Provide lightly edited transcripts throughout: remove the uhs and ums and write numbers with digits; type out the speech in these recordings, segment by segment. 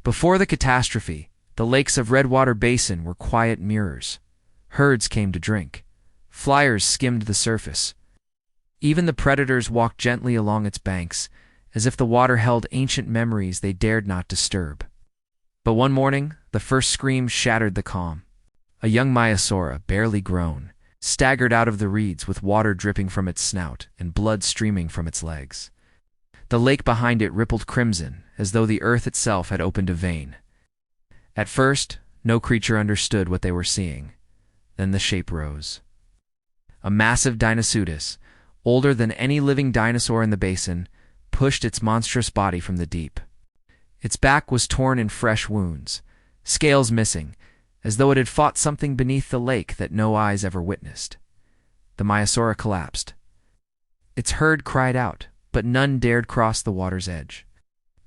Before the catastrophe, the lakes of Redwater Basin were quiet mirrors. Herds came to drink. Flyers skimmed the surface. Even the predators walked gently along its banks, as if the water held ancient memories they dared not disturb. But one morning, the first scream shattered the calm. A young Maiasaura, barely grown, staggered out of the reeds with water dripping from its snout and blood streaming from its legs. The lake behind it rippled crimson, as though the earth itself had opened a vein. At first, no creature understood what they were seeing. Then the shape rose. A massive Deinosuchus, older than any living dinosaur in the basin, pushed its monstrous body from the deep. Its back was torn in fresh wounds, scales missing, as though it had fought something beneath the lake that no eyes ever witnessed. The Maiasaura collapsed. Its herd cried out, but none dared cross the water's edge.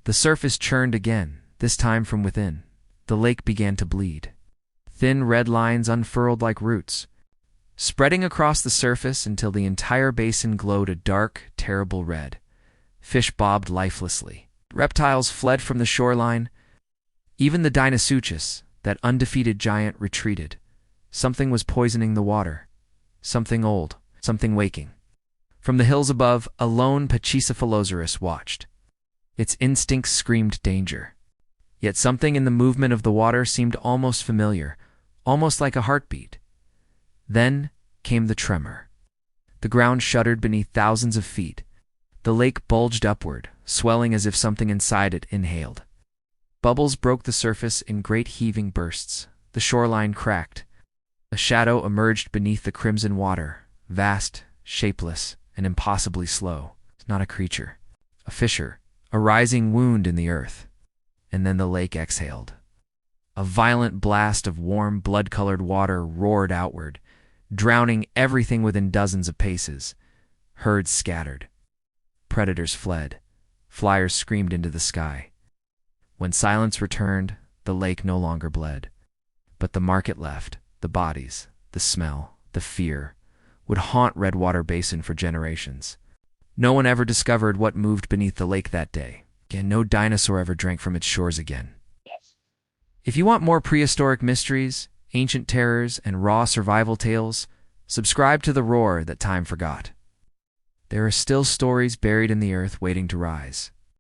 The surface churned again, this time from within. The lake began to bleed. Thin red lines unfurled like roots, spreading across the surface until the entire basin glowed a dark, terrible red. Fish bobbed lifelessly. Reptiles fled from the shoreline. Even the Deinosuchus, that undefeated giant, retreated. Something was poisoning the water. Something old, something waking. From the hills above, a lone Pachycephalosaurus watched. Its instincts screamed danger. Yet something in the movement of the water seemed almost familiar, almost like a heartbeat. Then came the tremor. The ground shuddered beneath thousands of feet. The lake bulged upward, swelling as if something inside it inhaled. Bubbles broke the surface in great heaving bursts. The shoreline cracked. A shadow emerged beneath the crimson water, vast, shapeless, and impossibly slow. Not a creature. A fissure, a rising wound in the earth. And then the lake exhaled. A violent blast of warm, blood-colored water roared outward, drowning everything within dozens of paces. Herds scattered. Predators fled. Flyers screamed into the sky. When silence returned, the lake no longer bled. But the market left. The bodies, the smell, the fear would haunt Redwater Basin for generations. No one ever discovered what moved beneath the lake that day, and no dinosaur ever drank from its shores again. If you want more prehistoric mysteries, ancient terrors, and raw survival tales, subscribe to The Roar that time forgot. There are still stories buried in the earth waiting to rise.